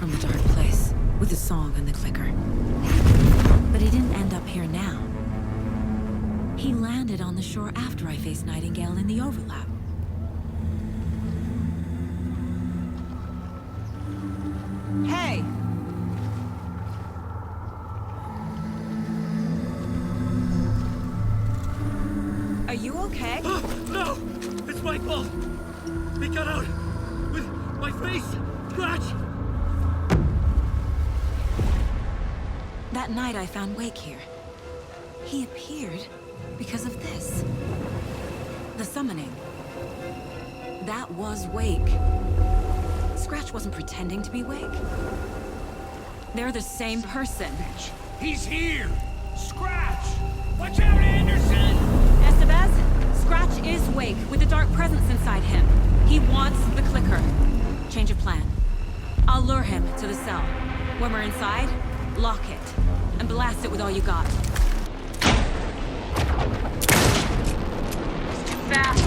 from the dark place, with the song and the clicker. But he didn't end up here now. He landed on the shore after I faced Nightingale in the overlap. Hey! Are you okay? No! It's my fault! He got out with my face scratch! That night I found Wake here. He appeared because of this. The summoning. That was Wake. Scratch wasn't pretending to be Wake. They're the same person. He's here! Scratch! Watch out, Anderson! Estevez, Scratch is Wake with the dark presence inside him. He wants the clicker. Change of plan. I'll lure him to the cell. When we're inside, lock it. And blast it with all you got. Fast.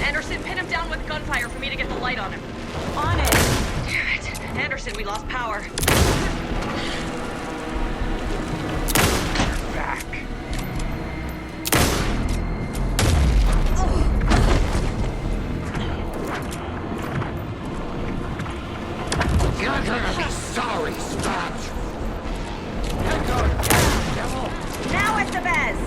Anderson, pin him down with gunfire for me to get the light on him. On it! Damn it. Anderson, we lost power. Back. You're gonna be sorry, Scratch! You're going down, devil! Now Estevez!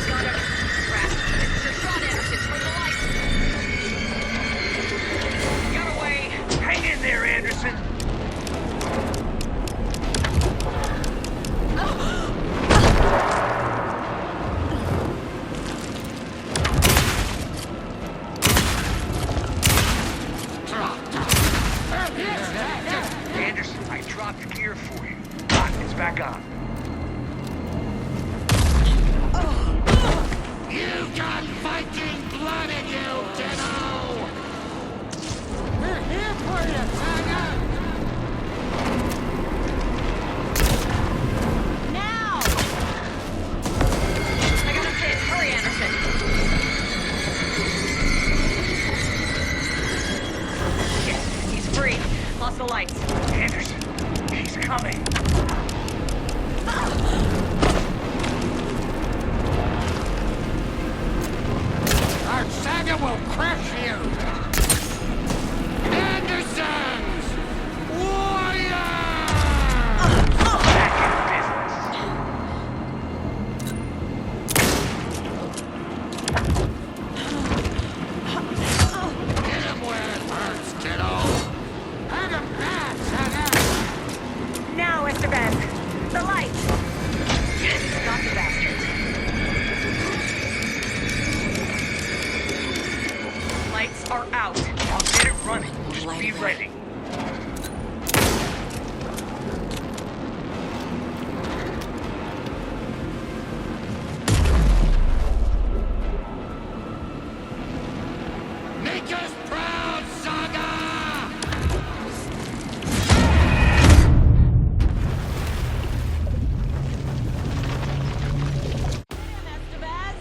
Got him. Scratch. It's your shot, Anderson. For the light. Get away. Hang in there, Anderson! Anderson, I dropped gear for you. It's back on. You got Viking blood in you, kiddo! We're here for you, Saga! Now! I got him hit. Hurry, Anderson. Shit. He's free. Lost the lights. Anderson, he's coming. Our Saga will crush you! Andersons! Warriors! Back in business. Hit him where it hurts, kiddo! Hit him bad, Saga! Now, Estevez. The light. Yes, got the bastard. Lights are out. I'll get it running. Just Light be it. ready. Make us proud, Saga! Estevez!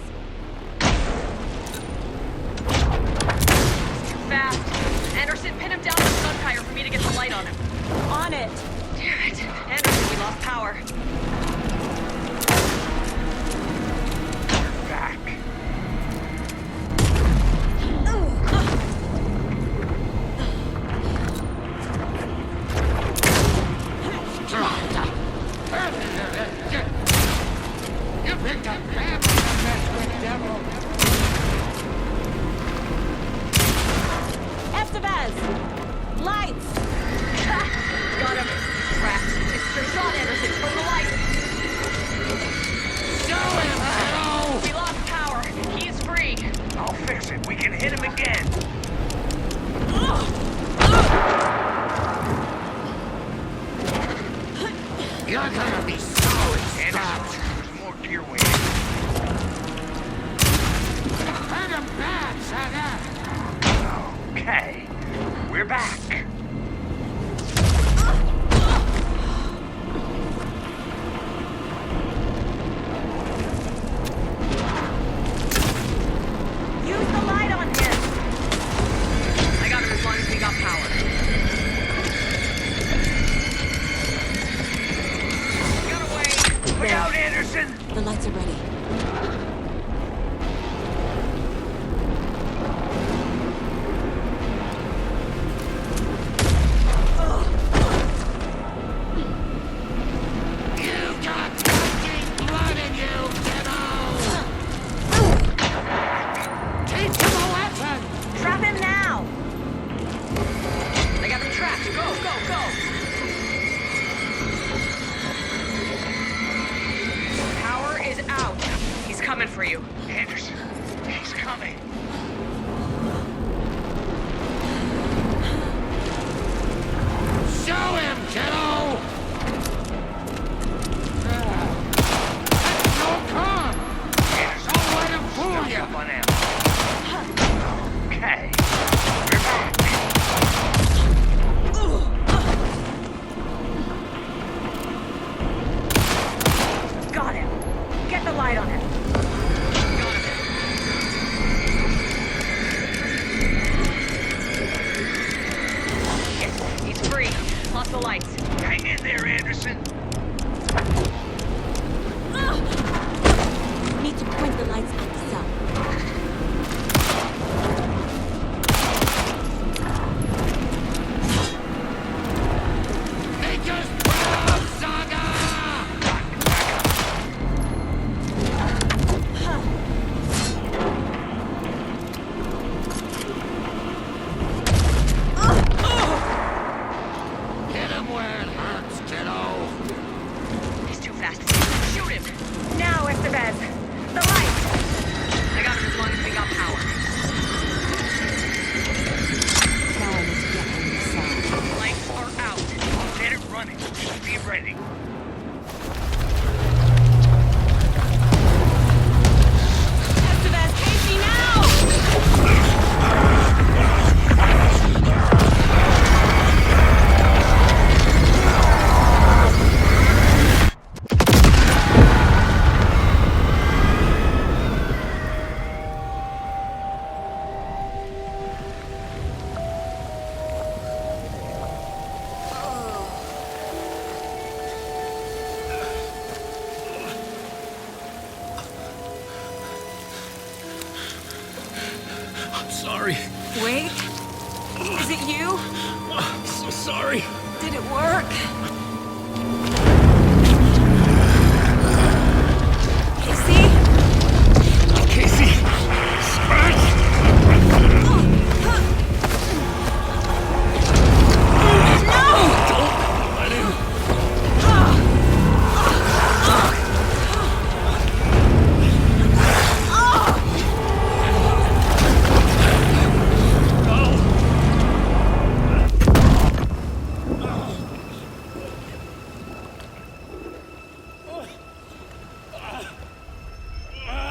Fast. Anderson, pin him down with gunfire for me to get the light on him. On it! Damn it. Anderson, we lost power. Back. You picked up bad to mess with, devil. Estevez! Lights! Got him. Cracked. It's your shot, Anderson. For the light. Show him, kiddo! We lost power. He is free. I'll fix it. We can hit him again. You're gonna be sorry, Scratch. There's more gear waiting. Hit him bad, Saga. Okay. We're back. Use the light on him. I got him as long as we got power. Anderson? Need to point the lights at the cell. Make us proud, Saga! Hit him where it hurts, kiddo. He's too fast. Shoot him! Now, Estevez! The light! I got him as long as we got power. Now I need to get him inside. Lights are out. Get it running. Be ready. Estevez, Casey, now! I'm sorry. Wait. Is it you? I'm so sorry. Did it work? Casey? Casey, scratch! Don't let him.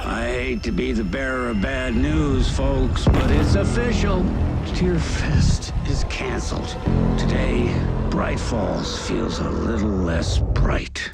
I hate to be the bearer of bad news, folks, but it's official. Deerfest is canceled. Today, Bright Falls feels a little less bright.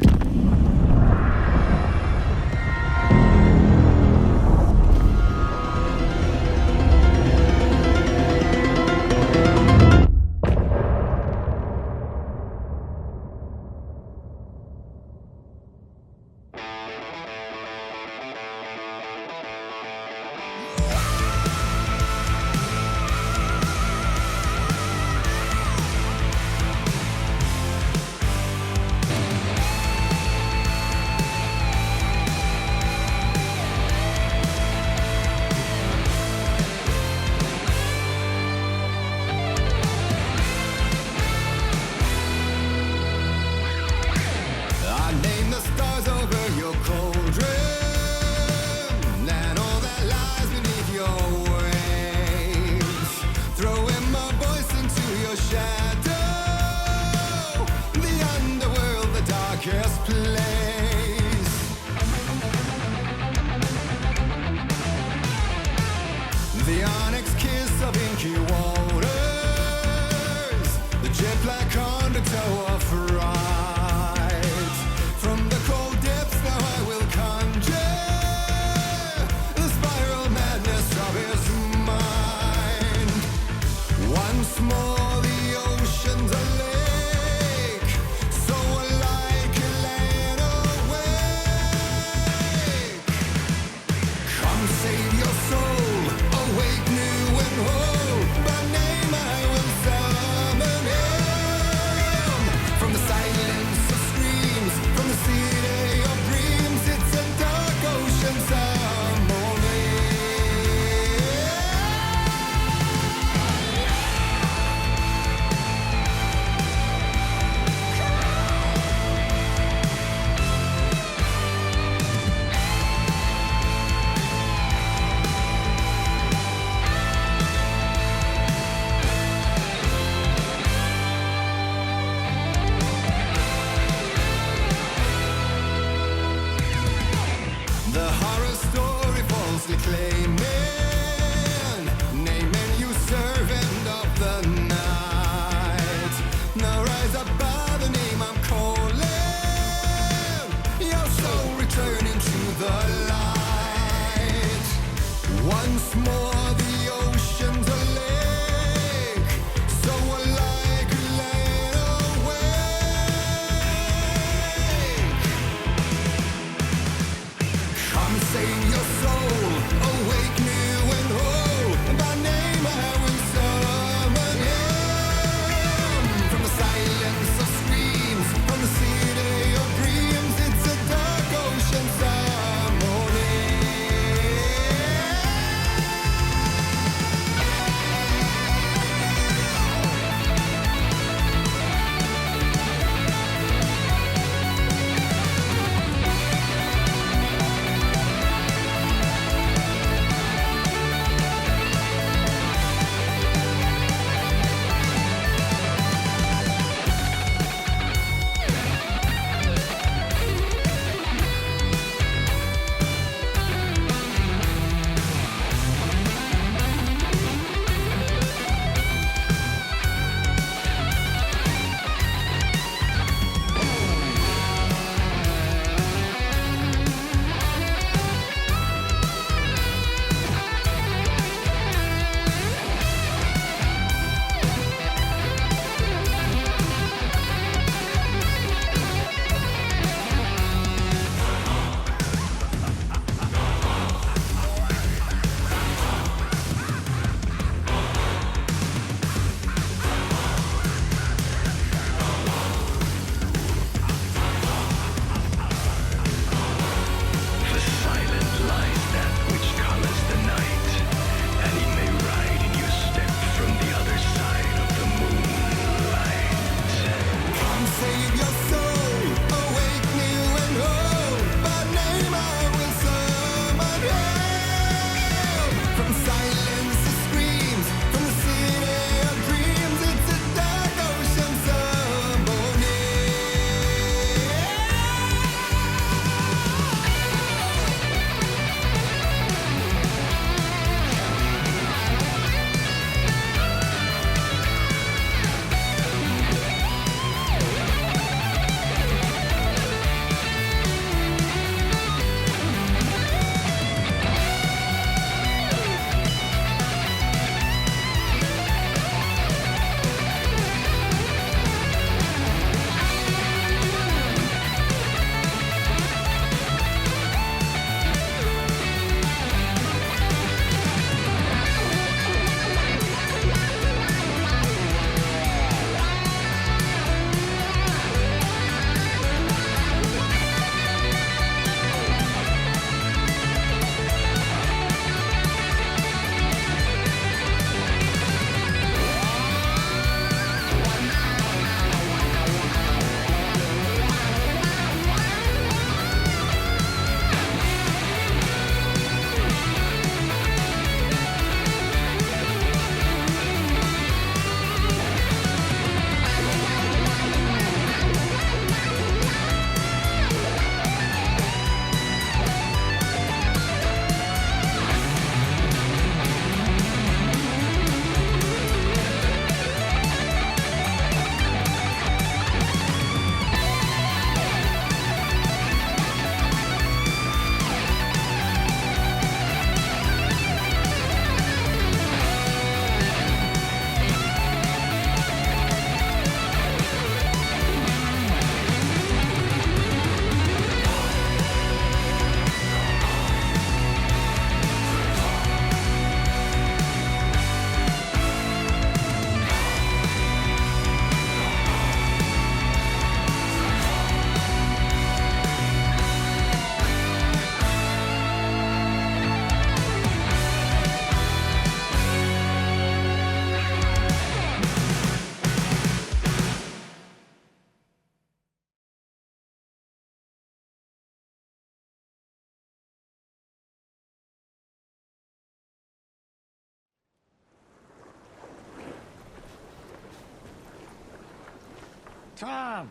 Tom,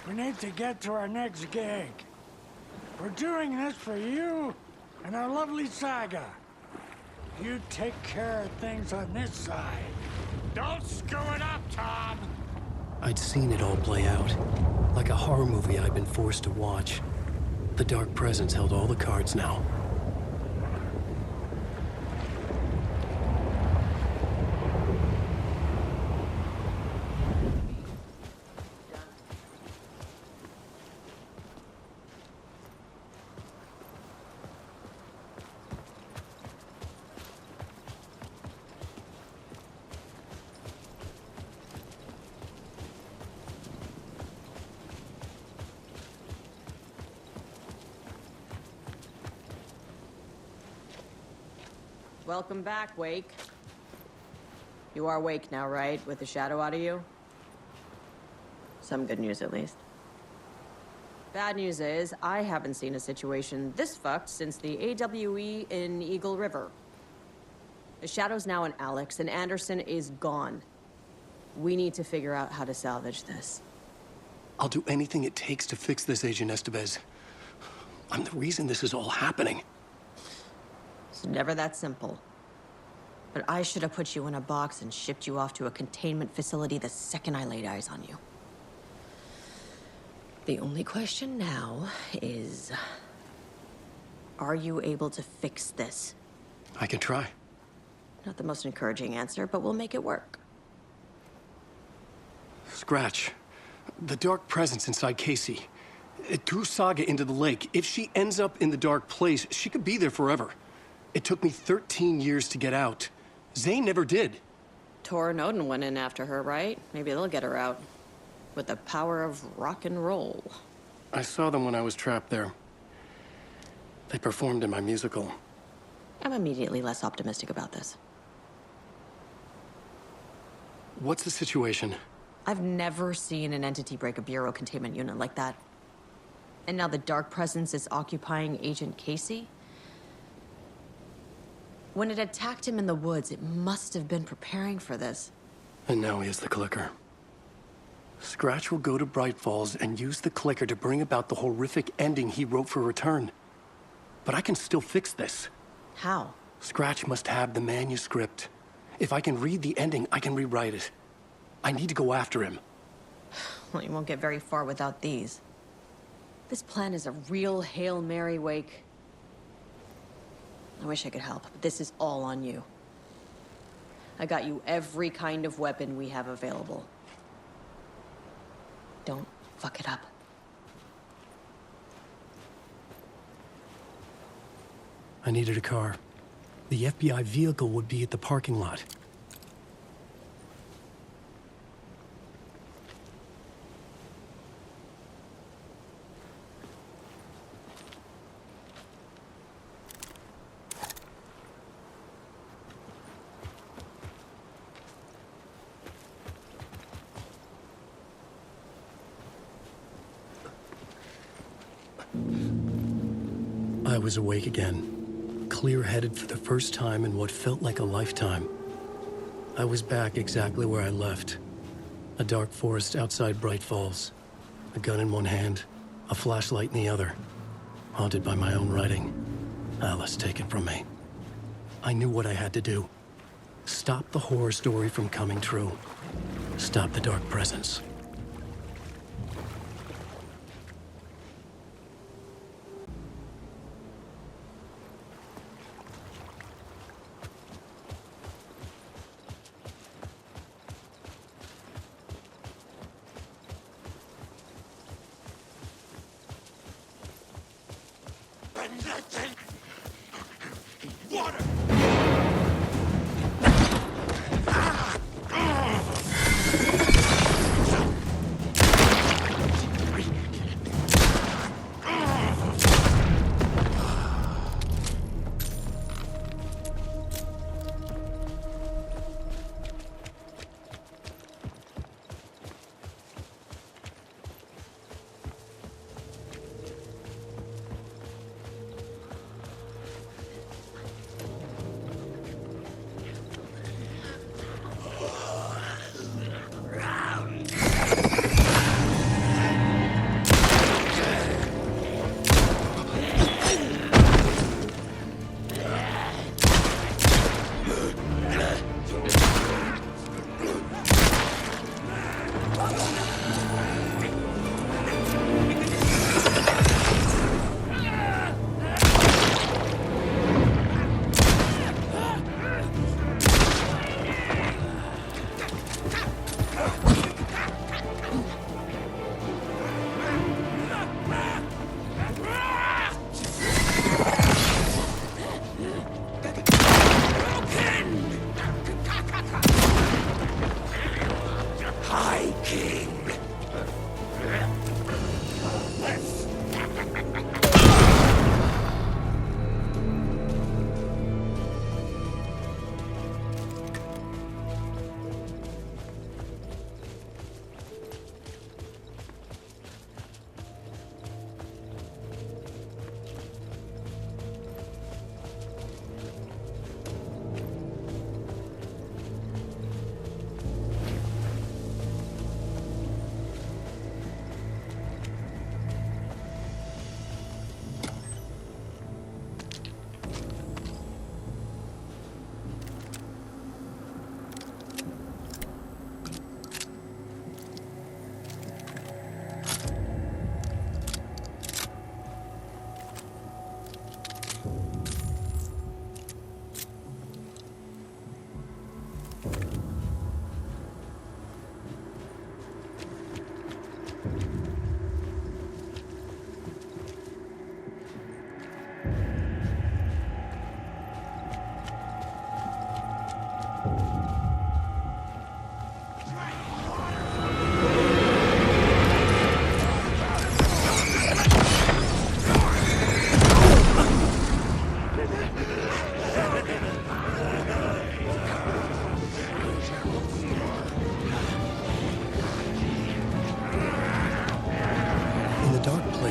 we need to get to our next gig. We're doing this for you and our lovely Saga. You take care of things on this side. Don't screw it up, Tom! I'd seen it all play out. Like a horror movie I'd been forced to watch. The Dark Presence held all the cards now. Welcome back, Wake. You are Wake now, right? With the shadow out of you? Some good news, at least. Bad news is, I haven't seen a situation this fucked since the AWE in Eagle River. The shadow's now in Alex, and Anderson is gone. We need to figure out how to salvage this. I'll do anything it takes to fix this, Agent Estevez. I'm the reason this is all happening. It's never that simple. But I should have put you in a box and shipped you off to a containment facility the second I laid eyes on you. The only question now is... are you able to fix this? I can try. Not the most encouraging answer, but we'll make it work. Scratch. The Dark Presence inside Casey. It threw Saga into the lake. If she ends up in the Dark Place, she could be there forever. It took me 13 years to get out. Zane never did. Tor and Odin went in after her, right? Maybe they'll get her out. With the power of rock and roll. I saw them when I was trapped there. They performed in my musical. I'm immediately less optimistic about this. What's the situation? I've never seen an entity break a bureau containment unit like that. And now the Dark Presence is occupying Agent Casey? When it attacked him in the woods, it must have been preparing for this. And now he has the clicker. Scratch will go to Bright Falls and use the clicker to bring about the horrific ending he wrote for Return. But I can still fix this. How? Scratch must have the manuscript. If I can read the ending, I can rewrite it. I need to go after him. Well, you won't get very far without these. This plan is a real Hail Mary, Wake. I wish I could help, but this is all on you. I got you every kind of weapon we have available. Don't fuck it up. I needed a car. The FBI vehicle would be at the parking lot. I was awake again, clear-headed for the first time in what felt like a lifetime. I was back exactly where I left. A dark forest outside Bright Falls. A gun in one hand, a flashlight in the other. Haunted by my own writing. Alice taken from me. I knew what I had to do. Stop the horror story from coming true. Stop the Dark Presence. Water!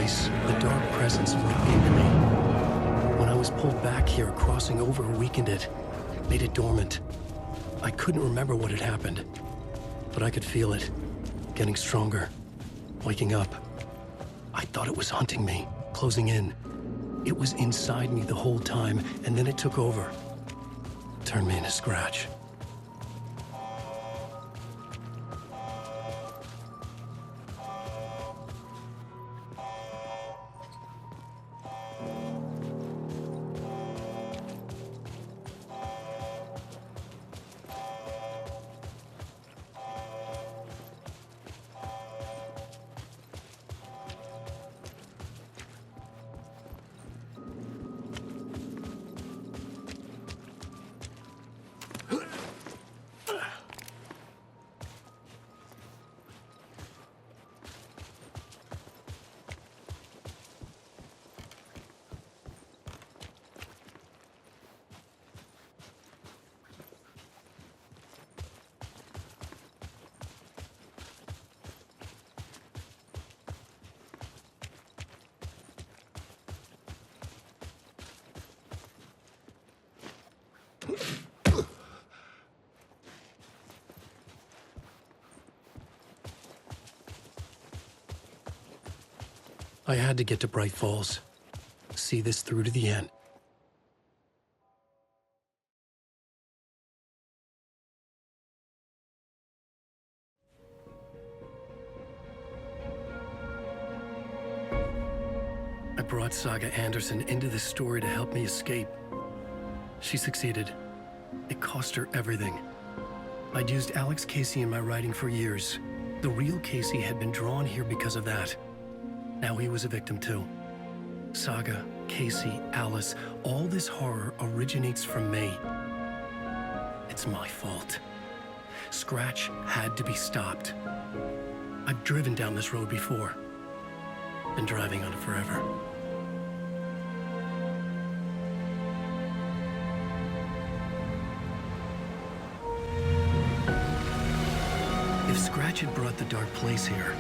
place, the dark presence leaked into me. When I was pulled back here, crossing over weakened it, made it dormant. I couldn't remember what had happened, but I could feel it, getting stronger, waking up. I thought it was hunting me, closing in. It was inside me the whole time, and then it took over. Turned me into Scratch. I had to get to Bright Falls. See this through to the end. I brought Saga Anderson into this story to help me escape. She succeeded. It cost her everything. I'd used Alex Casey in my writing for years. The real Casey had been drawn here because of that. Now he was a victim too. Saga, Casey, Alice, all this horror originates from me. It's my fault. Scratch had to be stopped. I've driven down this road before. Been driving on it forever. If Scratch had brought the dark place here,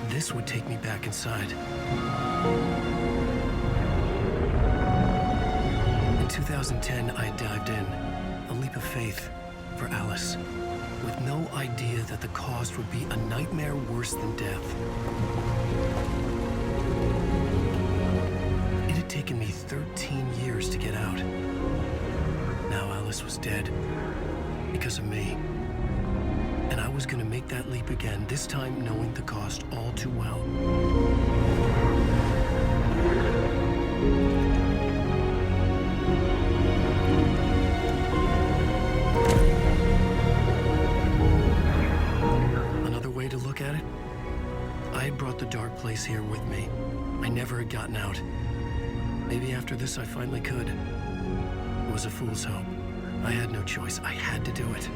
this would take me back inside. In 2010, I dived in, a leap of faith for Alice, with no idea that the cost would be a nightmare worse than death. It had taken me 13 years to get out. Now Alice was dead, because of me. And I was gonna make that leap again, this time knowing the cost all too well. Another way to look at it, I had brought the dark place here with me. I never had gotten out. Maybe after this I finally could. It was a fool's hope. I had no choice. I had to do it.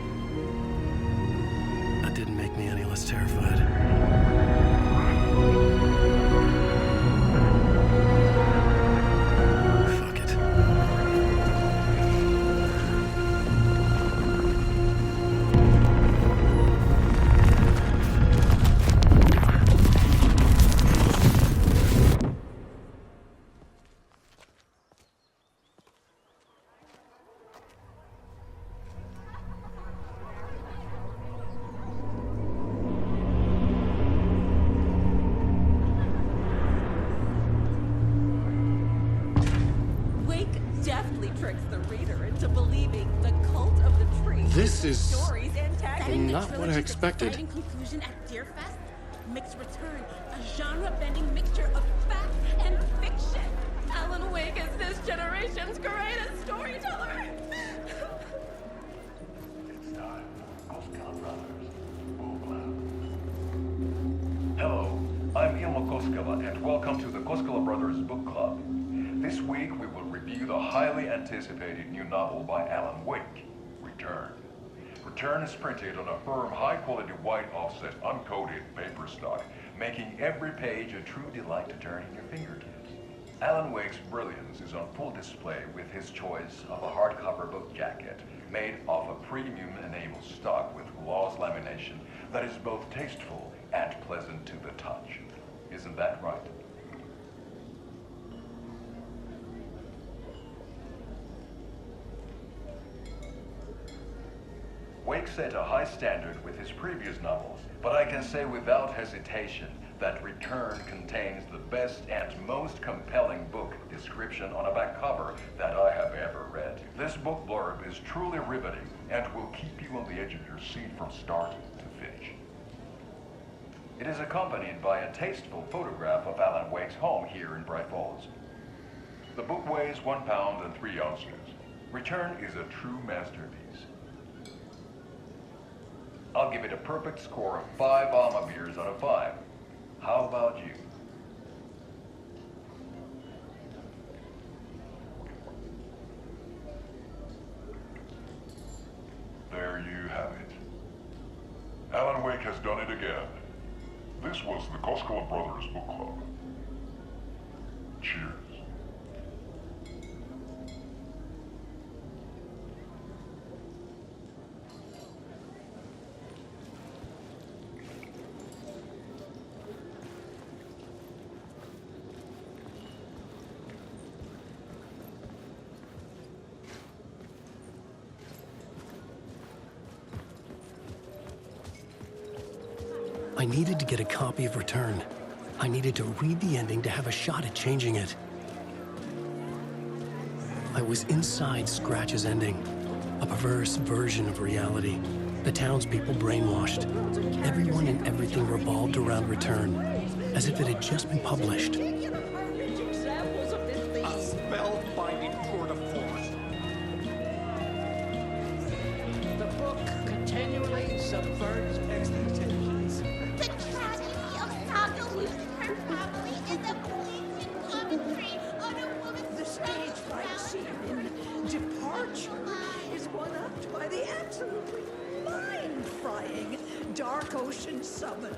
That didn't make me any less terrified. Fuck it. This is not what I expected. Conclusion at Deerfest, Mick's return, a genre-bending mixture of fact and fiction. Alan Wake is this generation's greatest storyteller. It's time. Koskela Brothers, Bookclub. Hello, I'm Ilmo Koskela, and welcome to the Koskela Brothers Book Club. This week we will review the highly anticipated new novel by Alan Wake, Return. Return is printed on a firm, high-quality white offset, uncoated paper stock, making every page a true delight to turn in your fingertips. Alan Wake's brilliance is on full display with his choice of a hardcover book jacket made of a premium enamel stock with gloss lamination that is both tasteful and pleasant to the touch. Isn't that right? Wake set a high standard with his previous novels, but I can say without hesitation that Return contains the best and most compelling book description on a back cover that I have ever read. This book blurb is truly riveting and will keep you on the edge of your seat from start to finish. It is accompanied by a tasteful photograph of Alan Wake's home here in Bright Falls. The book weighs 1 pound and 3 ounces. Return is a true masterpiece. I'll give it a perfect score of 5 Alma beers out of 5. How about you? There you have it. Alan Wake has done it again. This was the Koskela Brothers Book Club. Cheers. I needed to get a copy of Return. I needed to read the ending to have a shot at changing it. I was inside Scratch's ending, a perverse version of reality. The townspeople brainwashed. Everyone and everything revolved around Return, as if it had just been published. A spellbinding tour de force. The book continually subverts expectations. The tragedy of Saga losing her family is a poignant commentary on a woman's The stage fight scene in Departure is one-upped by the absolutely mind-frying Dark Ocean summoning.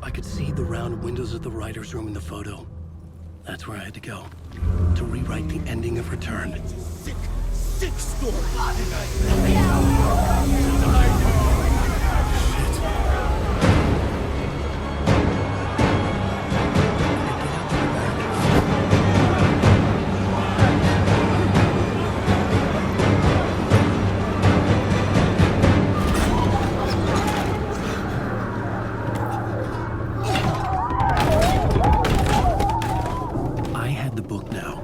I could see the round windows of the writer's room in the photo. That's where I had to go, to rewrite the ending of Return. Sick story. I had the book now.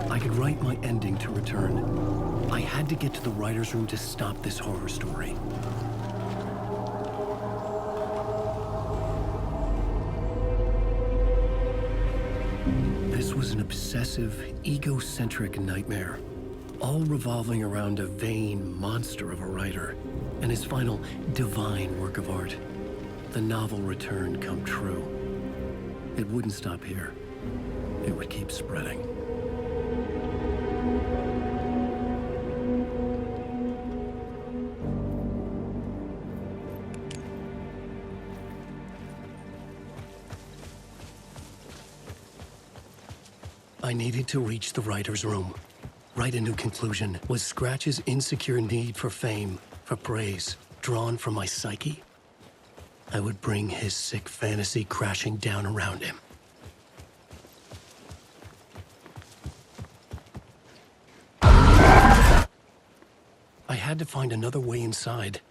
I could write my ending to Return. I had to get to the writer's room to stop this horror story. This was an obsessive, egocentric nightmare, all revolving around a vain monster of a writer and his final divine work of art, the novel Return come true. It wouldn't stop here. It would keep spreading. I needed to reach the writer's room. Write a new conclusion. Was Scratch's insecure need for fame, for praise, drawn from my psyche? I would bring his sick fantasy crashing down around him. I had to find another way inside.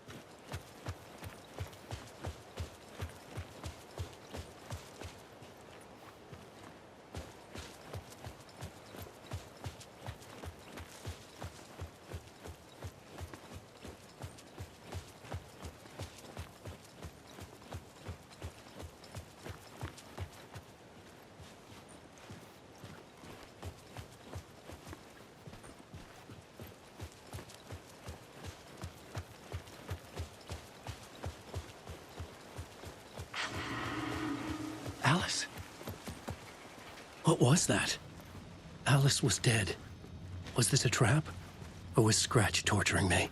Alice? What was that? Alice was dead. Was this a trap? Or was Scratch torturing me?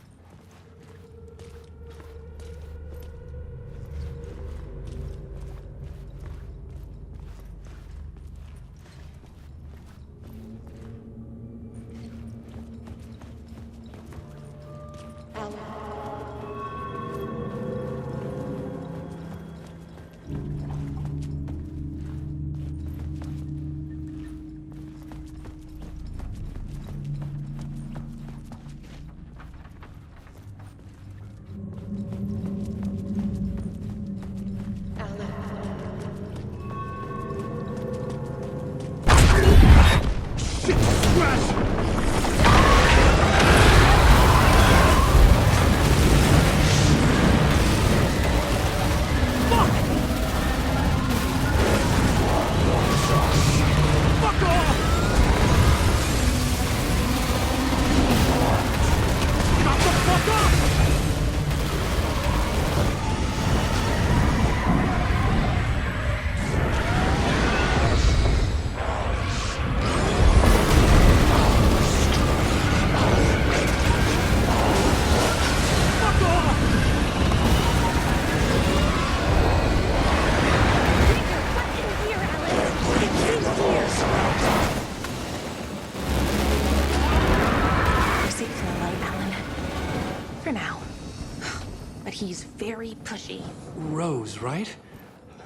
Very pushy. Rose, right?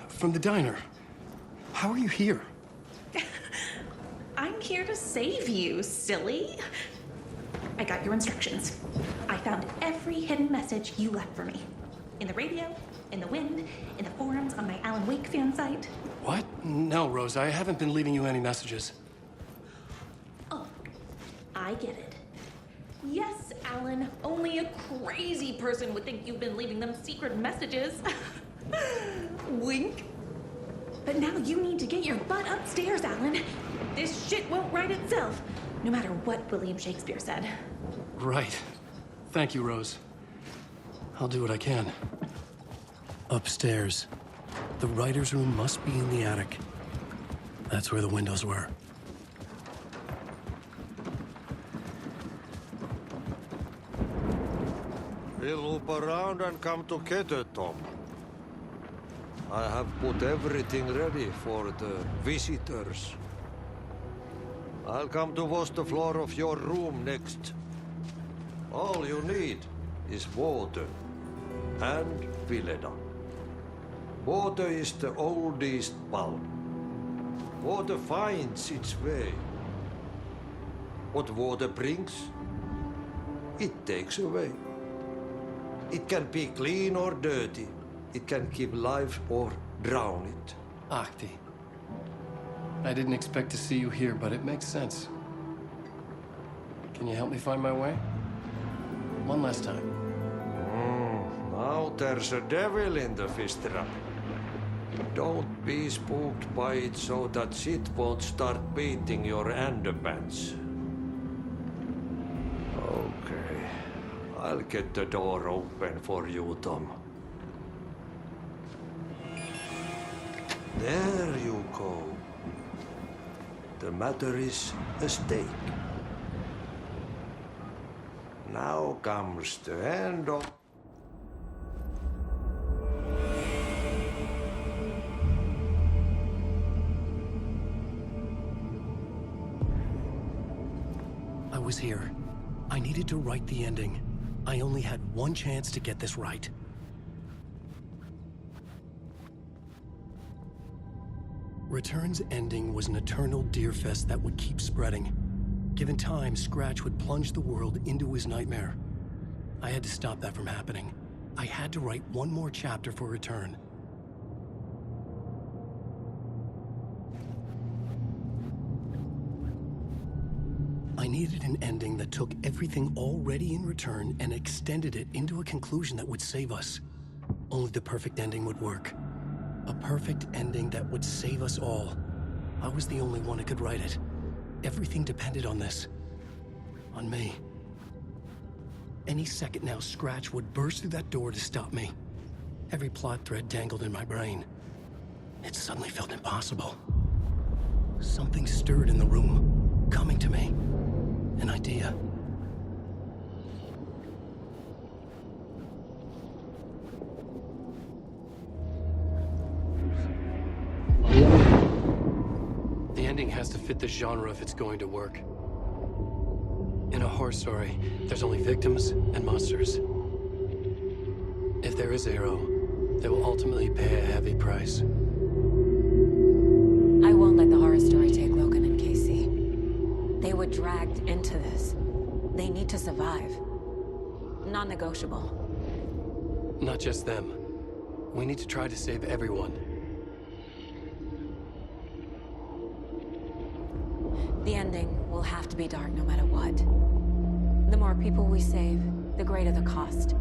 From the diner. How are you here? I'm here to save you, silly. I got your instructions. I found every hidden message you left for me. In the radio, in the wind, in the forums on my Alan Wake fan site. What? No, Rose, I haven't been leaving you any messages. Oh, I get it. Yes, Alan, only a crazy person would think you've been leaving them secret messages. Wink. But now you need to get your butt upstairs, Alan. This shit won't right itself, no matter what William Shakespeare said. Right. Thank you, Rose. I'll do what I can. Upstairs. The writer's room must be in the attic. That's where the windows were. We'll loop around and come together, Tom. I have put everything ready for the visitors. I'll come to wash the floor of your room next. All you need is water and Vileda. Water is the oldest bulb. Water finds its way. What water brings, it takes away. It can be clean or dirty. It can keep life or drown it. Ahti. I didn't expect to see you here, but it makes sense. Can you help me find my way? One last time. Now there's a devil in the fish trap. Don't be spooked by it so that shit won't start beating your underpants. Okay. I'll get the door open for you, Tom. There you go. The matter is a stake. Now comes the end of... I was here. I needed to write the ending. I only had one chance to get this right. Return's ending was an eternal Deerfest that would keep spreading. Given time, Scratch would plunge the world into his nightmare. I had to stop that from happening. I had to write one more chapter for Return. I needed an ending that took everything already in Return and extended it into a conclusion that would save us. Only the perfect ending would work. A perfect ending that would save us all. I was the only one who could write it. Everything depended on this. On me. Any second now, Scratch would burst through that door to stop me. Every plot thread dangled in my brain. It suddenly felt impossible. Something stirred in the room, coming idea. The ending has to fit the genre if it's going to work. In a horror story, there's only victims and monsters. If there is a hero, they will ultimately pay a heavy price. I won't let the horror story take Logan and Casey. They were dragged into this. They need to survive. Non-negotiable. Not just them. We need to try to save everyone. The ending will have to be dark no matter what. The more people we save, the greater the cost.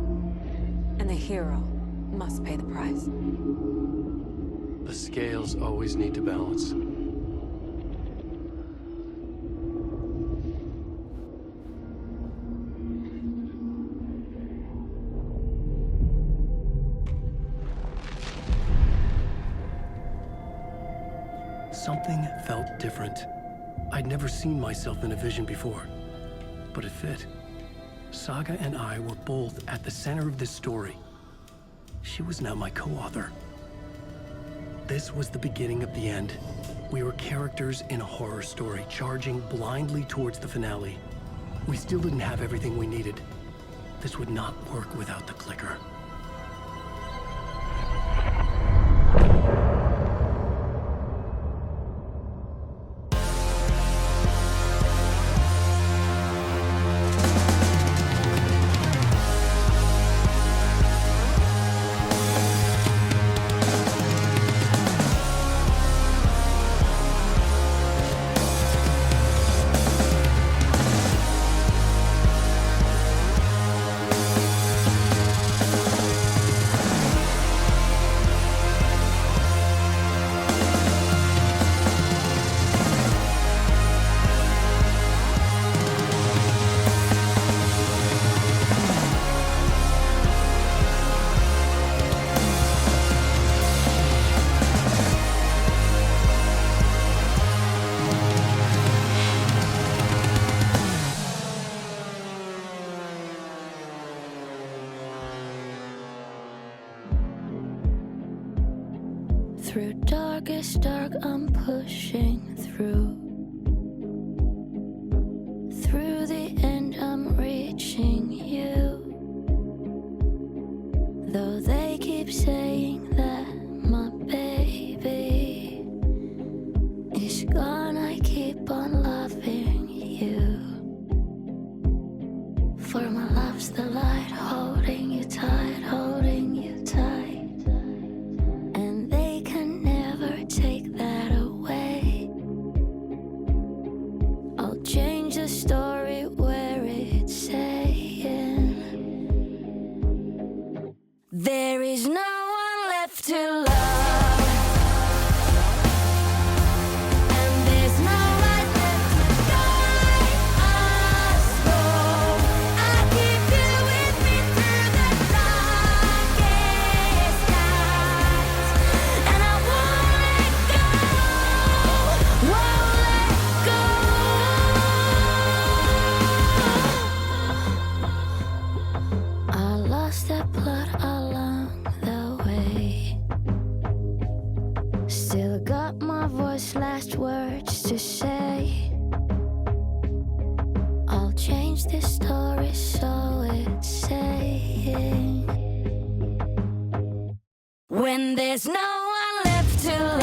And the hero must pay the price. The scales always need to balance. Something felt different. I'd never seen myself in a vision before, but it fit. Saga and I were both at the center of this story. She was now my co-author. This was the beginning of the end. We were characters in a horror story, charging blindly towards the finale. We still didn't have everything we needed. This would not work without the clicker. Through darkest dark, I'm pushing through. Through the end, I'm reaching you. Though they keep saying that my baby is gone, I keep on loving you. For my love's the light, holding you tight, holding you tight. Take that away. I'll change the story where it's saying there is no one left to love. Last words to say. I'll change this story so it's saying when there's no one left to love.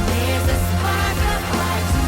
There's a spark of heart.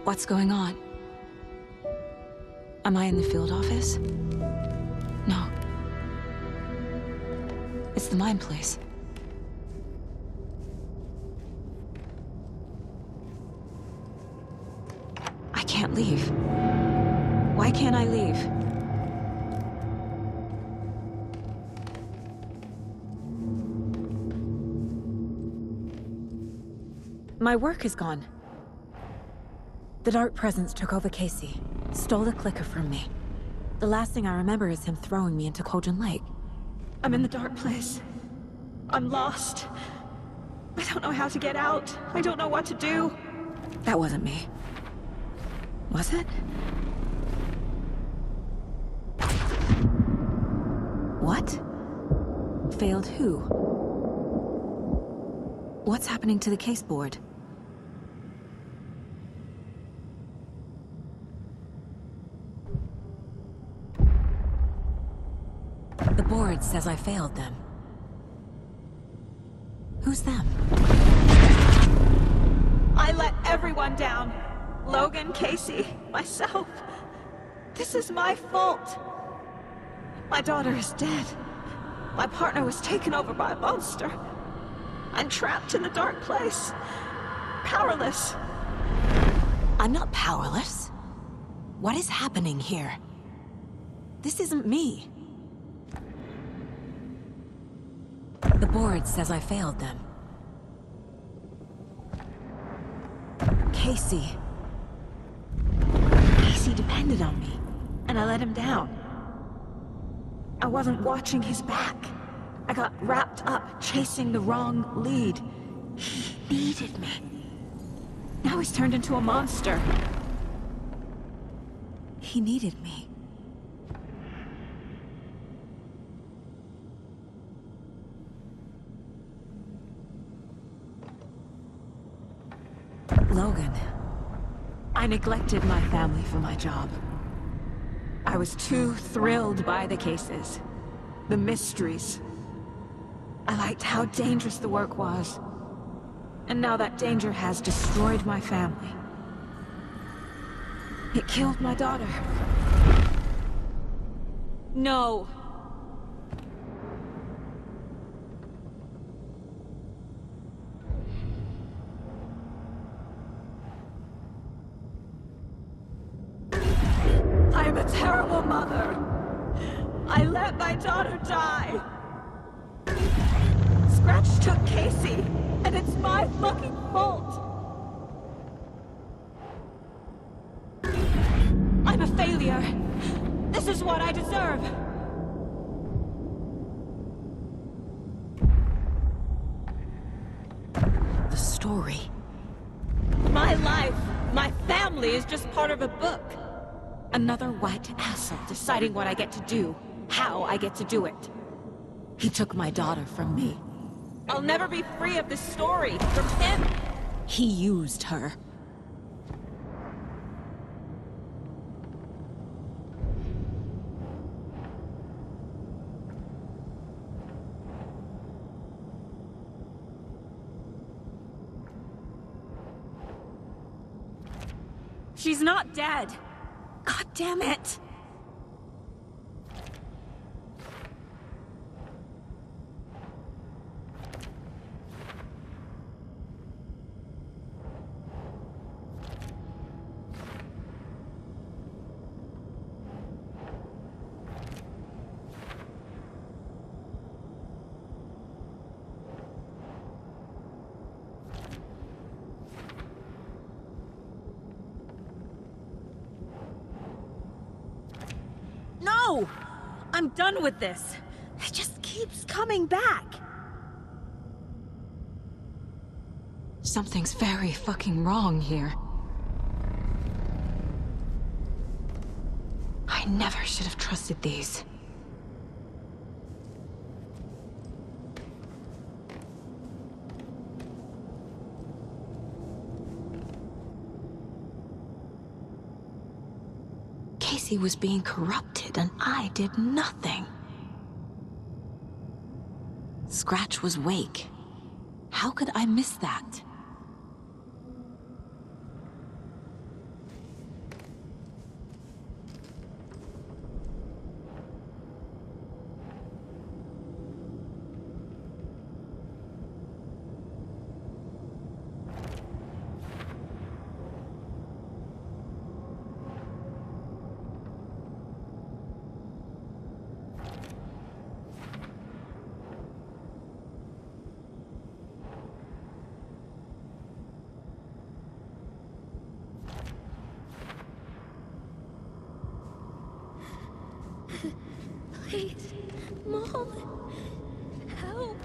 What's going on? Am I in the field office? No. It's the mine place. I can't leave. Why can't I leave? My work is gone. The Dark Presence took over Casey, stole the clicker from me. The last thing I remember is him throwing me into Cauldron Lake. I'm in the dark place. I'm lost. I don't know how to get out. I don't know what to do. That wasn't me. Was it? What? Failed who? What's happening to the case board? The board says I failed them. Who's them? I let everyone down. Logan, Casey, myself. This is my fault. My daughter is dead. My partner was taken over by a monster. I'm trapped in the dark place. Powerless. I'm not powerless. What is happening here? This isn't me. The board says I failed them. Casey. Casey depended on me, and I let him down. I wasn't watching his back. I got wrapped up chasing the wrong lead. He needed me. Now he's turned into a monster. He needed me. Logan. I neglected my family for my job. I was too thrilled by the cases, the mysteries. I liked how dangerous the work was. And now that danger has destroyed my family. It killed my daughter. No. I'm a terrible mother. I let my daughter die. Scratch took Casey, and it's my fucking fault. I'm a failure. This is what I deserve. The story. My life, my family is just part of a book. Another white asshole deciding what I get to do, how I get to do it. He took my daughter from me. I'll never be free of this story from him. He used her. She's not dead. God damn it. No! I'm done with this. It just keeps coming back. Something's very fucking wrong here. I never should have trusted these. Casey was being corrupted, and I did nothing. Scratch was Wake. How could I miss that? Mom! Help!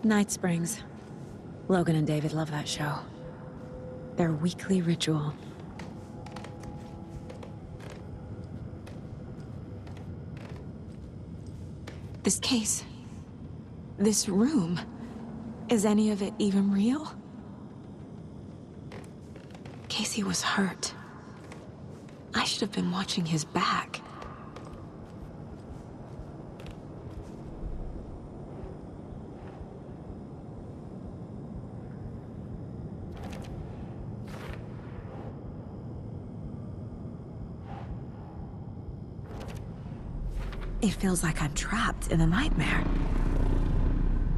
Night Springs. Logan and David love that show. Their weekly ritual. This case. This room. Is any of it even real? Casey was hurt. I should have been watching his back. It feels like I'm trapped in a nightmare.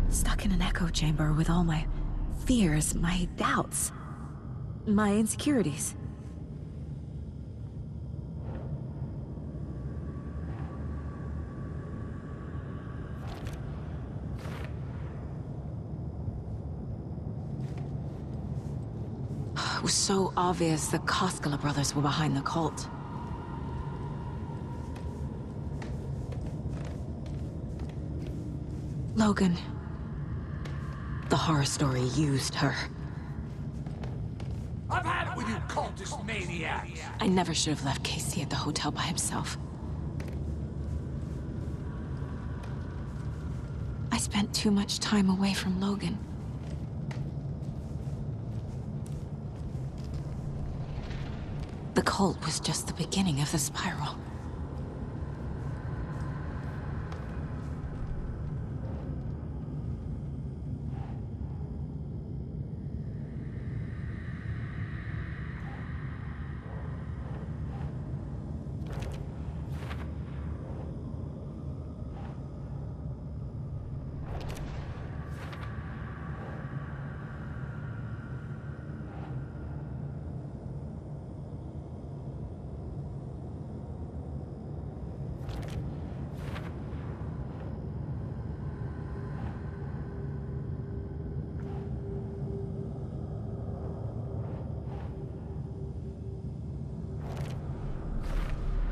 Stuck in an echo chamber with all my fears, my doubts, my insecurities. It was so obvious the Koskela brothers were behind the cult. Logan. The horror story used her. I've had it with you cultist maniacs! I never should have left Casey at the hotel by himself. I spent too much time away from Logan. The cult was just the beginning of the spiral.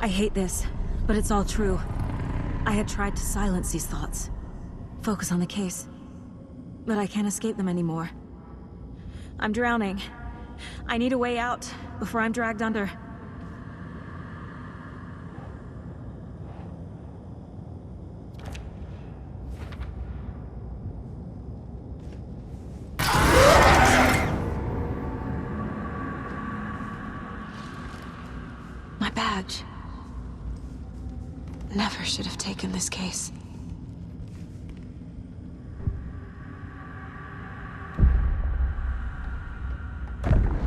I hate this, but it's all true. I had tried to silence these thoughts, focus on the case, but I can't escape them anymore. I'm drowning. I need a way out before I'm dragged under. My badge. Never should have taken this case.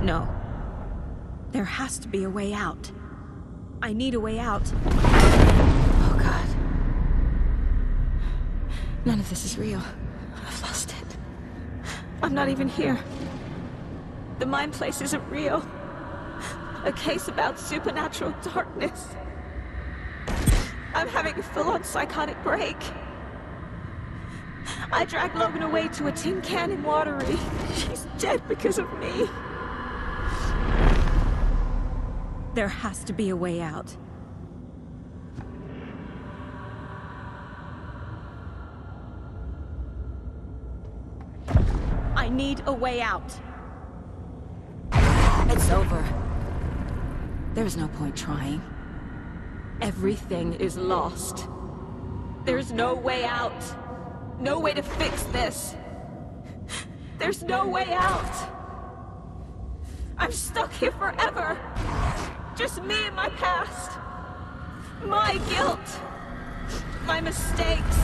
No. There has to be a way out. I need a way out. Oh, God. None of this is real. I've lost it. I'm not even here. The mind place isn't real. A case about supernatural darkness. I'm having a full-on psychotic break. I dragged Logan away to a tin can in Watery. She's dead because of me. There has to be a way out. I need a way out. It's over. There's no point trying. Everything is lost. There's no way out. No way to fix this. There's no way out. I'm stuck here forever. Just me and my past. My guilt. My mistakes.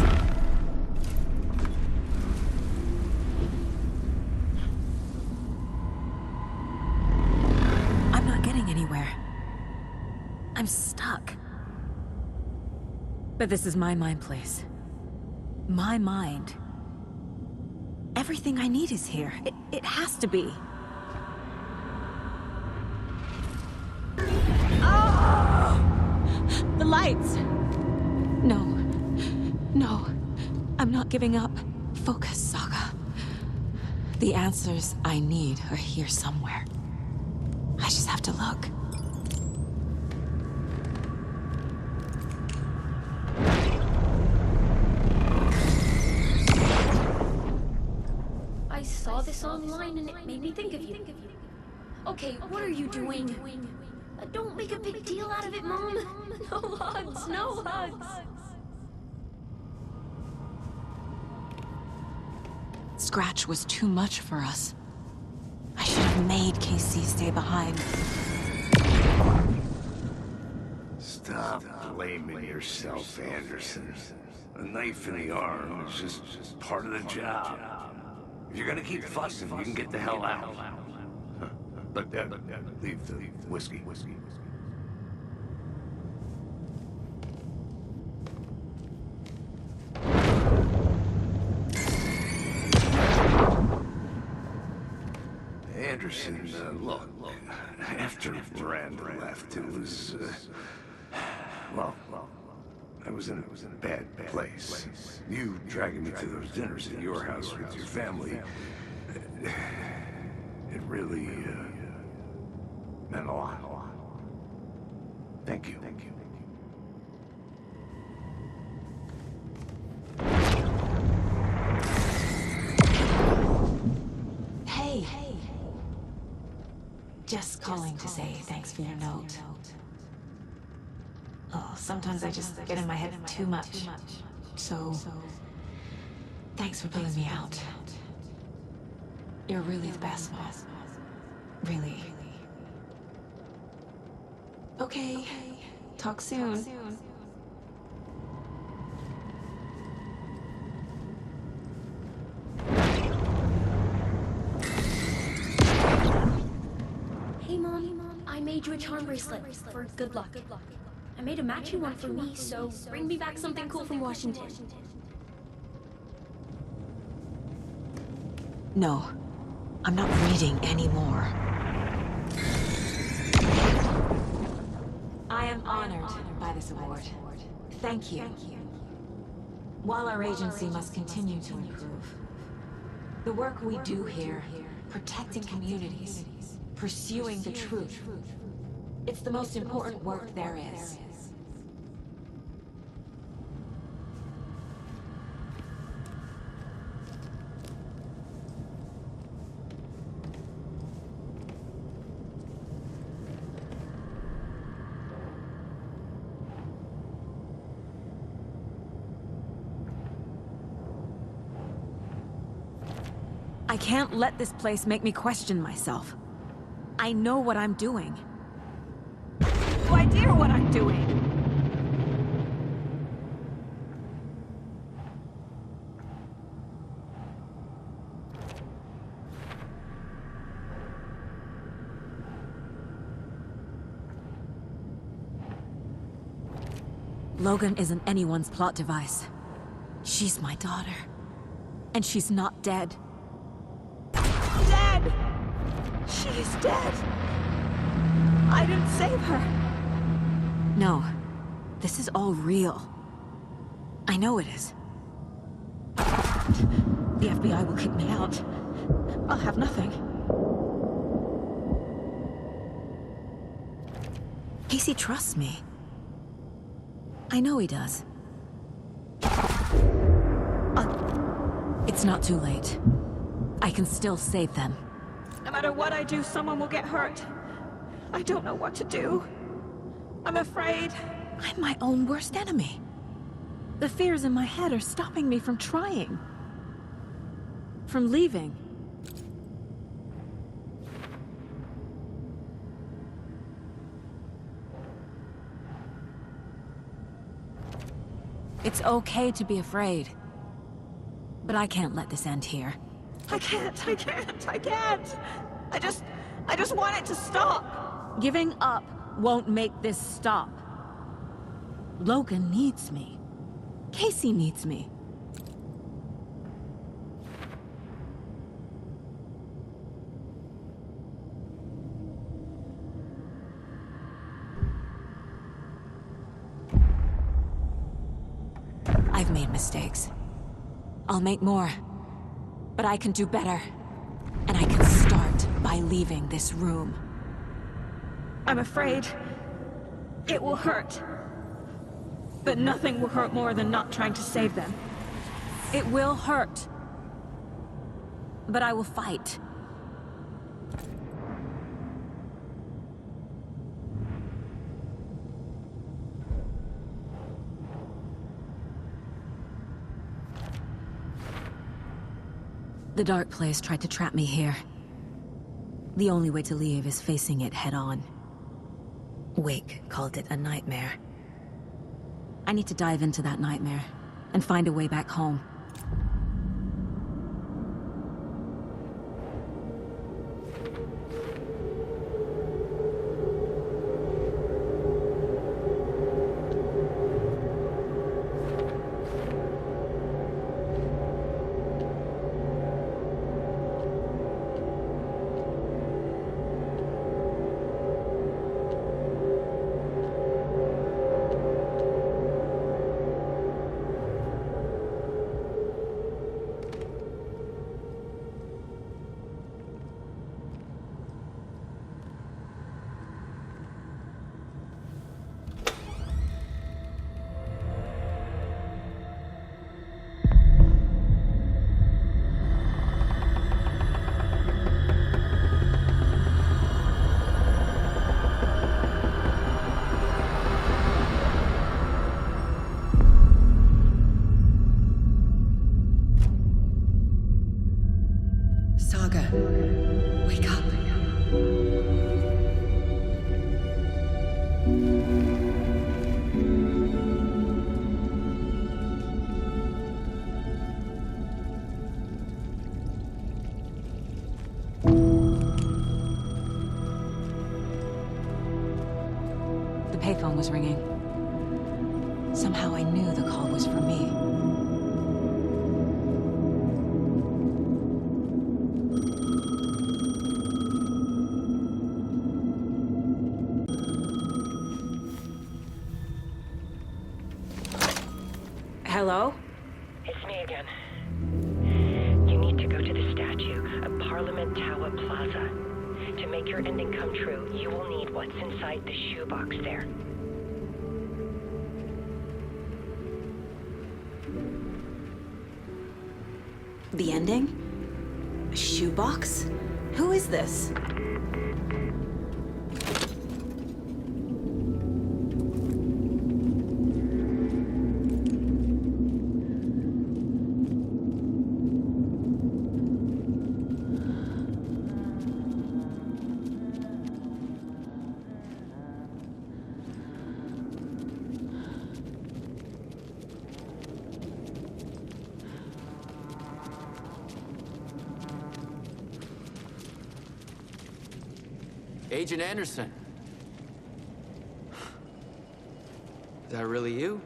I'm not getting anywhere. I'm stuck. But this is my mind place. My mind. Everything I need is here. It has to be. Oh! The lights! No. No. I'm not giving up. Focus, Saga. The answers I need are here somewhere. I just have to look. I saw this online and it made me think of you. Okay, what are you doing? Don't make a big deal out of it, Mom. No hugs, no hugs. Scratch was too much for us. I should have made Casey stay behind. Stop blaming yourself, Anderson. A knife in the arm is just part of the job. If you're gonna keep fussing, you can get the hell out. But leave the whiskey. Anderson, look, after Miranda left, it was, well, I was in a bad place. You dragging me to those dinners at your house with your family, it really, meant a lot. Thank you. Hey. Just calling to say thanks for your note. Oh, sometimes I just get in my head too much. So, thanks for pulling me out. You're really the best, Mom. Really. Okay. Talk soon. Hey, Mom, I made you a charm bracelet for good luck. I made a matching one for me, so bring me back something cool from Washington. No, I'm not reading anymore. I am honored by this award. Thank you. While our agency must continue to improve, the work we do here, protecting communities, pursuing the truth, it's the most important work there is. I can't let this place make me question myself. I know what I'm doing. No idea what I'm doing. Logan isn't anyone's plot device. She's my daughter. And she's not dead. Dead! She's dead! I didn't save her. No. This is all real. I know it is. The FBI will kick me out. I'll have nothing. Casey trusts me. I know he does. It's not too late. I can still save them. No matter what I do, someone will get hurt. I don't know what to do. I'm afraid. I'm my own worst enemy. The fears in my head are stopping me from trying. From leaving. It's okay to be afraid. But I can't let this end here. I can't. I just want it to stop. Giving up won't make this stop. Logan needs me. Casey needs me. I've made mistakes. I'll make more. But I can do better. And I can start by leaving this room. I'm afraid it will hurt. But nothing will hurt more than not trying to save them. It will hurt. But I will fight. The Dark Place tried to trap me here. The only way to leave is facing it head-on. Wake called it a nightmare. I need to dive into that nightmare and find a way back home. Saga, wake up. The payphone was ringing. Somehow I knew the call was for me. Hello? It's me again. You need to go to the statue at Parliament Tower Plaza. To make your ending come true, you will need what's inside the shoebox there. The ending? A shoebox? Who is this? Agent Anderson. Is that really you?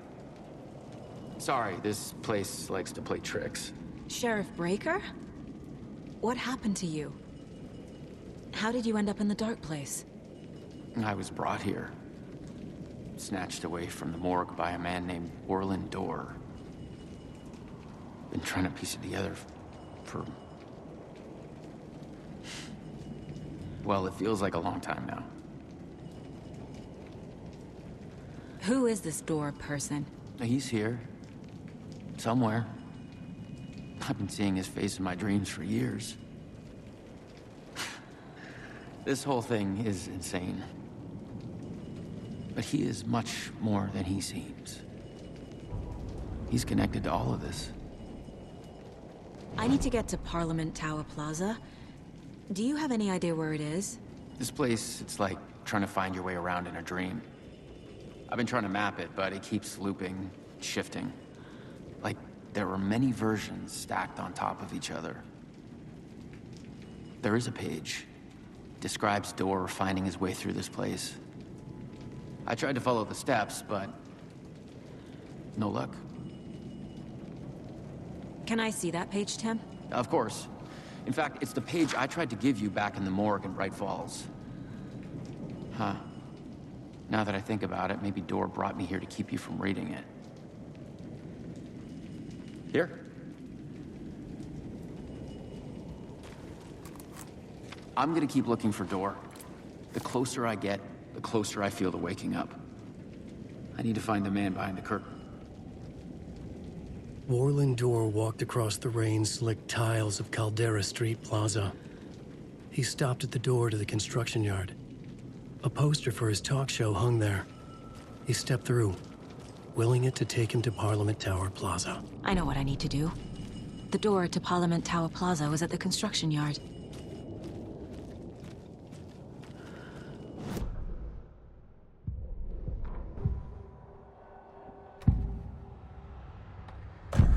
Sorry, this place likes to play tricks. Sheriff Breaker? What happened to you? How did you end up in the Dark Place? I was brought here. Snatched away from the morgue by a man named Orland Dorr. Been trying to piece it together for... well, it feels like a long time now. Who is this Dorr person? He's here. Somewhere. I've been seeing his face in my dreams for years. This whole thing is insane. But he is much more than he seems. He's connected to all of this. I need to get to Parliament Tower Plaza. Do you have any idea where it is? This place, it's like trying to find your way around in a dream. I've been trying to map it, but it keeps looping, shifting. Like there are many versions stacked on top of each other. There is a page. Describes Dorr finding his way through this place. I tried to follow the steps, but no luck. Can I see that page, Tim? Of course. In fact, it's the page I tried to give you back in the morgue in Bright Falls. Huh. Now that I think about it, maybe Dorr brought me here to keep you from reading it. Here. I'm gonna keep looking for Door. The closer I get, the closer I feel to waking up. I need to find the man behind the curtain. Warland Door walked across the rain-slicked tiles of Caldera Street Plaza. He stopped at the door to the construction yard. A poster for his talk show hung there. He stepped through, willing it to take him to Parliament Tower Plaza. I know what I need to do. The door to Parliament Tower Plaza was at the construction yard.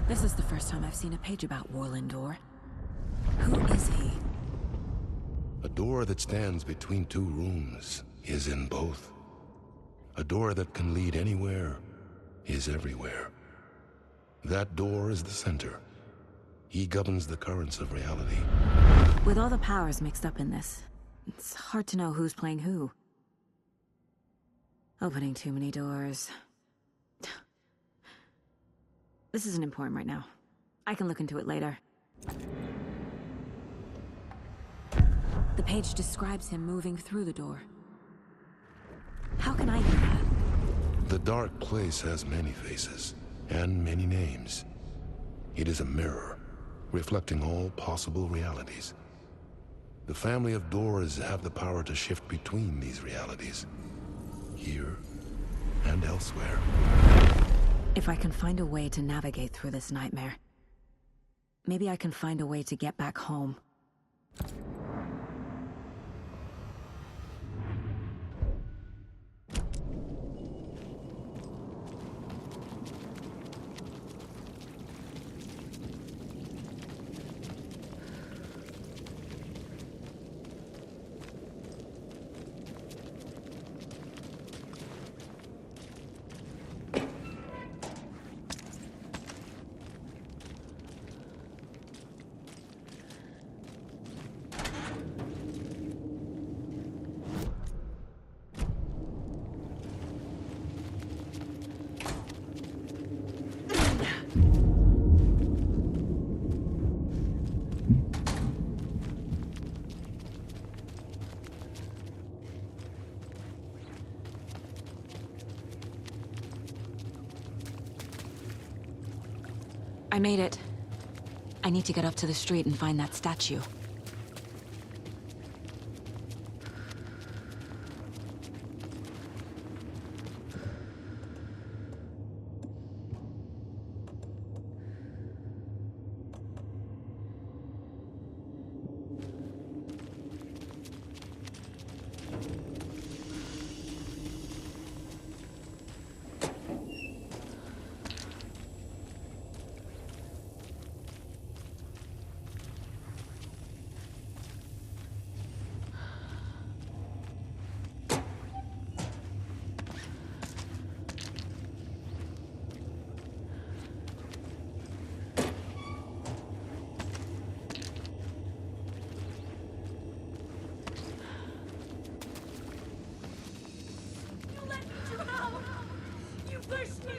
This is the first time I've seen a page about Warland Door. Who is he? A door that stands between two rooms is in both. A door that can lead anywhere is everywhere. That door is the center. He governs the currents of reality. With all the powers mixed up in this, it's hard to know who's playing who. Opening too many doors. This isn't important right now. I can look into it later. The page describes him moving through the door. How can I do that? The dark place has many faces and many names. It is a mirror, reflecting all possible realities. The family of doors have the power to shift between these realities, here and elsewhere. If I can find a way to navigate through this nightmare, maybe I can find a way to get back home. I made it. I need to get up to the street and find that statue.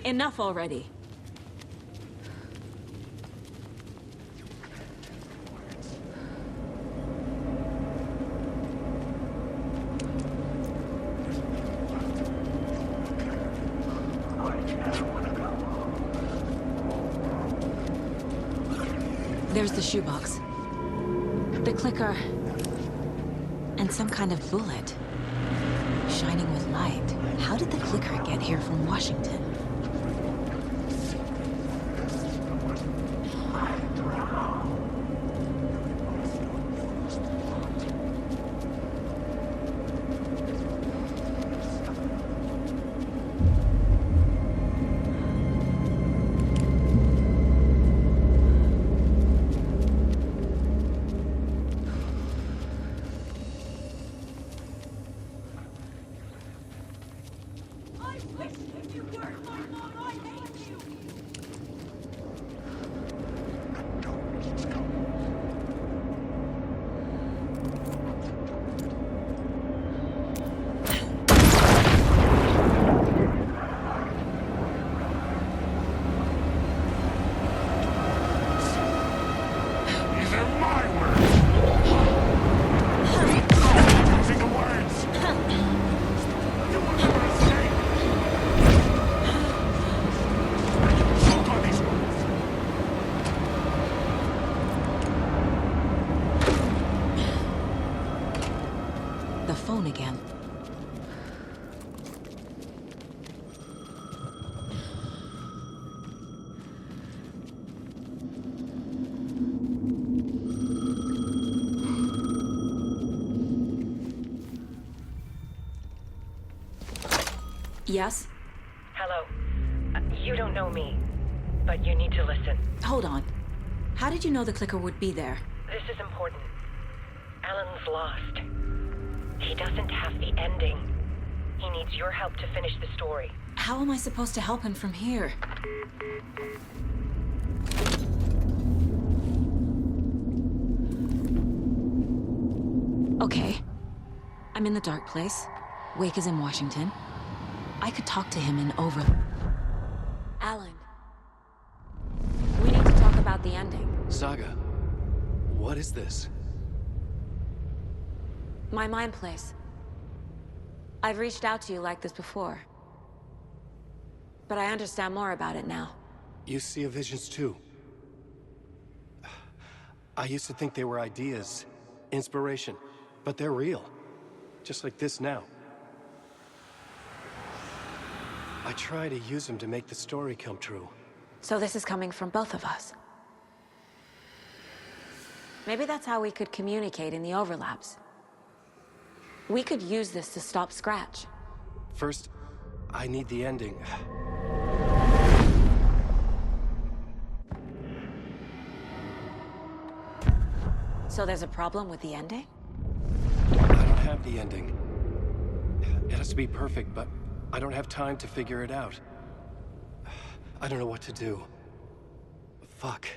Enough already. There's the shoebox. The clicker. And some kind of bullet. Shining with light. How did the clicker get here from Washington? I wish you were phone again. Yes? Hello. You don't know me, but you need to listen. Hold on. How did you know the clicker would be there? This is important. Alan's lost. He doesn't have the ending. He needs your help to finish the story. How am I supposed to help him from here? Okay. I'm in the dark place. Wake is in Washington. I could talk to him in over... Alan. We need to talk about the ending. Saga, what is this? My mind place. I've reached out to you like this before. But I understand more about it now. You see visions too. I used to think they were ideas, inspiration, but they're real. Just like this now. I try to use them to make the story come true. So this is coming from both of us. Maybe that's how we could communicate in the overlaps. We could use this to stop Scratch. First, I need the ending. So there's a problem with the ending? I don't have the ending. It has to be perfect, but I don't have time to figure it out. I don't know what to do. Fuck.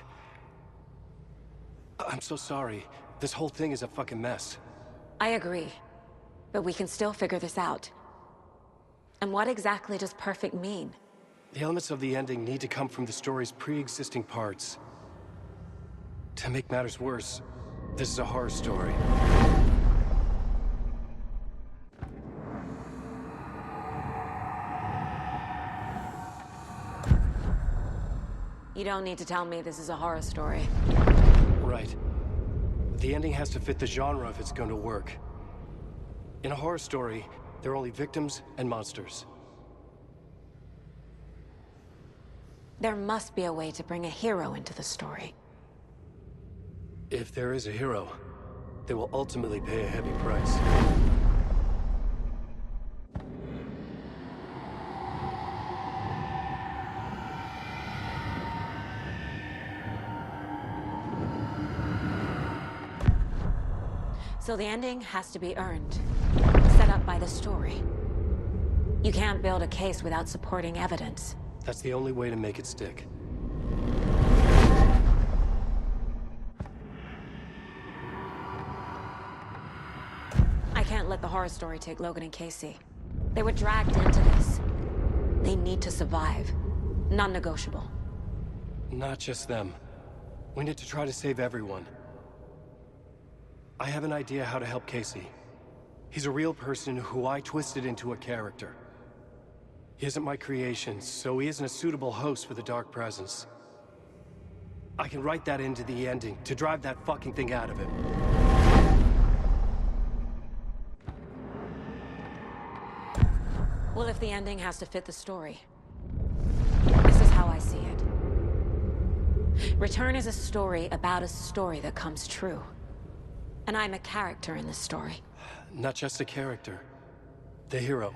I'm so sorry. This whole thing is a fucking mess. I agree. But we can still figure this out. And what exactly does perfect mean? The elements of the ending need to come from the story's pre-existing parts. To make matters worse, this is a horror story. You don't need to tell me this is a horror story. Right. The ending has to fit the genre if it's going to work. In a horror story, there are only victims and monsters. There must be a way to bring a hero into the story. If there is a hero, they will ultimately pay a heavy price. So the ending has to be earned, set up by the story. You can't build a case without supporting evidence. That's the only way to make it stick. I can't let the horror story take Logan and Casey. They were dragged into this. They need to survive. Non-negotiable. Not just them. We need to try to save everyone. I have an idea how to help Casey. He's a real person who I twisted into a character. He isn't my creation, so he isn't a suitable host for the Dark Presence. I can write that into the ending to drive that fucking thing out of him. Well, if the ending has to fit the story, this is how I see it. Return is a story about a story that comes true. And I'm a character in this story. Not just a character. The hero.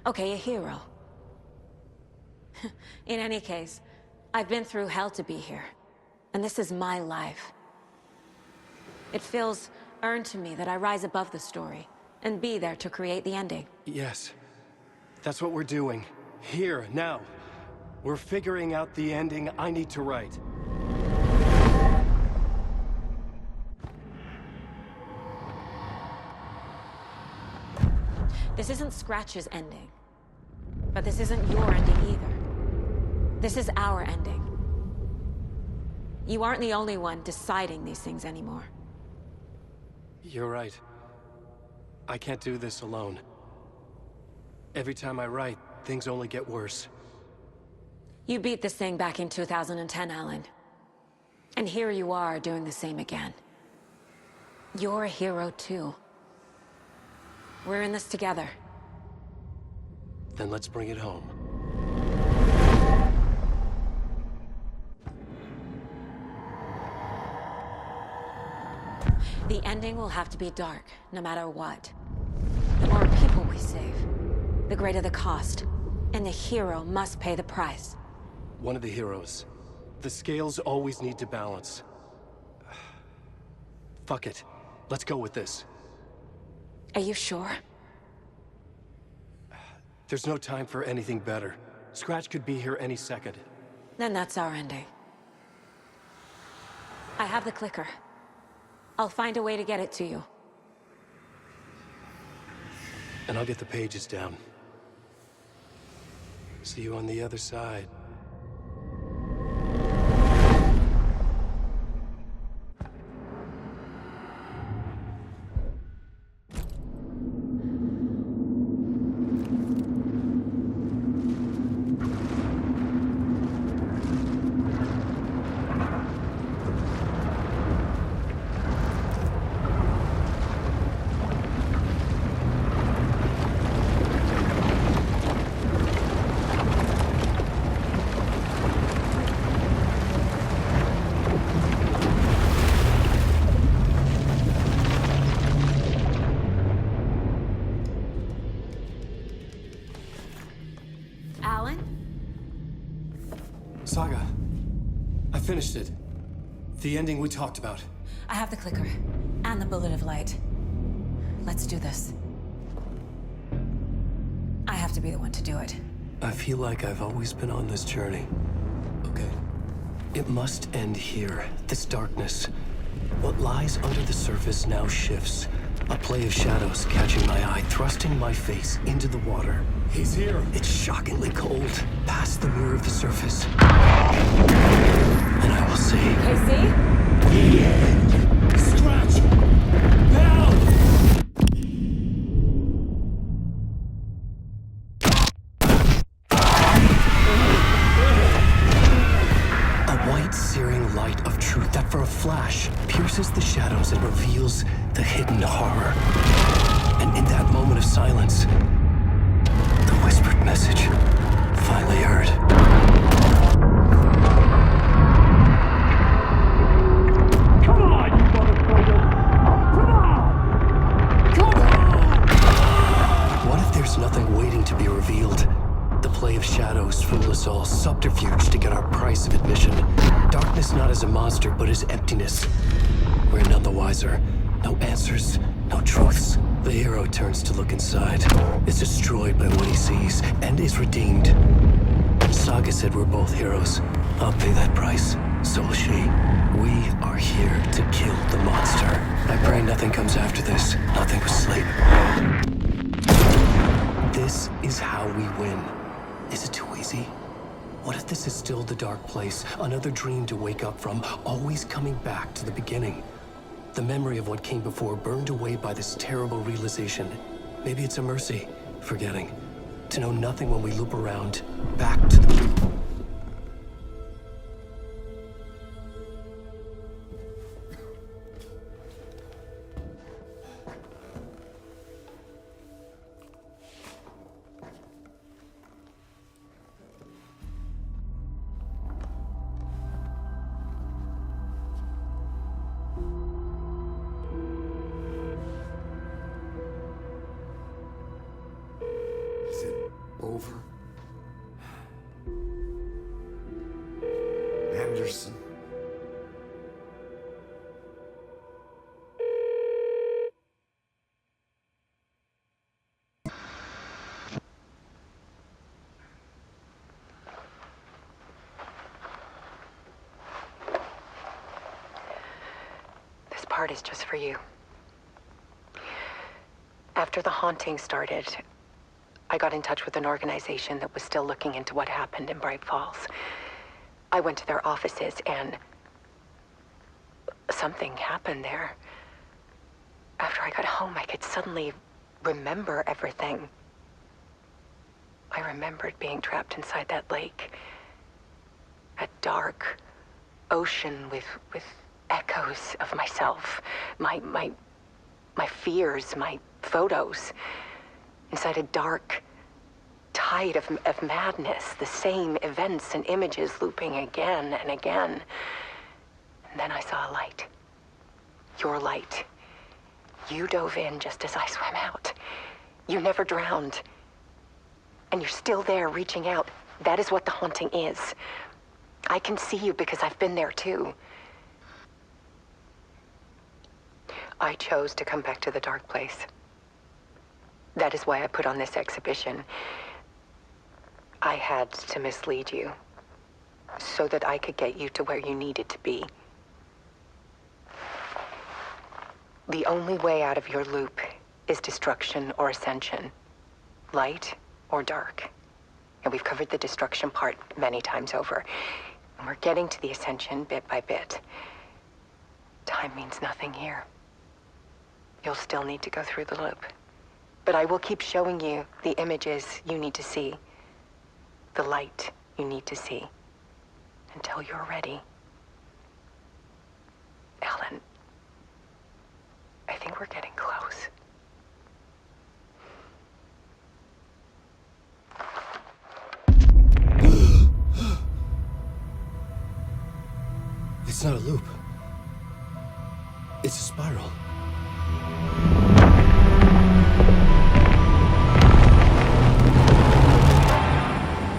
Okay, a hero. In any case, I've been through hell to be here. And this is my life. It feels earned to me that I rise above the story and be there to create the ending. Yes. That's what we're doing. Here, now. We're figuring out the ending I need to write. This isn't Scratch's ending. But this isn't your ending either. This is our ending. You aren't the only one deciding these things anymore. You're right. I can't do this alone. Every time I write, things only get worse. You beat this thing back in 2010, Alan. And here you are doing the same again. You're a hero too. We're in this together. Then let's bring it home. The ending will have to be dark, no matter what. The more people we save, the greater the cost. And the hero must pay the price. One of the heroes. The scales always need to balance. Fuck it. Let's go with this. Are you sure? There's no time for anything better. Scratch could be here any second. Then that's our ending. I have the clicker. I'll find a way to get it to you. And I'll get the pages down. See you on the other side. Saga, I finished it. The ending we talked about. I have the clicker, and the bullet of light. Let's do this. I have to be the one to do it. I feel like I've always been on this journey. Okay. It must end here, this darkness. What lies under the surface now shifts. A play of shadows catching my eye, thrusting my face into the water. He's here. It's shockingly cold, past the mirror of the surface. And I will say... Casey? The end. Scratch! Now! A white, searing light of truth that for a flash pierces the shadows and reveals the hidden horror. And in that moment of silence, the whispered message finally heard. Come on, you motherfucker! Come on! Come on! What if there's nothing waiting to be revealed? The play of shadows fool us all, subterfuge to get our price of admission. Darkness not as a monster, but as emptiness. We're none the wiser. No answers, no truths. The hero turns to look inside, is destroyed by what he sees, and is redeemed. Saga said we're both heroes. I'll pay that price. So will she. We are here to kill the monster. I pray nothing comes after this. Nothing but sleep. This is how we win. Is it too easy? What if this is still the dark place? Another dream to wake up from, always coming back to the beginning. The memory of what came before burned away by this terrible realization. Maybe it's a mercy, forgetting. To know nothing when we loop around, back to the... Is it over? Anderson? This part is just for you. After the haunting started, I got in touch with an organization that was still looking into what happened in Bright Falls. I went to their offices and something happened there. After I got home, I could suddenly remember everything. I remembered being trapped inside that lake. A dark ocean with echoes of myself. My my fears, my photos, inside a dark tide of madness, the same events and images looping again and again. And then I saw a light. Your light. You dove in just as I swam out. You never drowned. And you're still there reaching out. That is what the haunting is. I can see you because I've been there too. I chose to come back to the dark place. That is why I put on this exhibition. I had to mislead you so that I could get you to where you needed to be. The only way out of your loop is destruction or ascension, light or dark. And we've covered the destruction part many times over. And we're getting to the ascension bit by bit. Time means nothing here. You'll still need to go through the loop. But I will keep showing you the images you need to see, the light you need to see, until you're ready. Alan, I think we're getting close. It's not a loop. It's a spiral.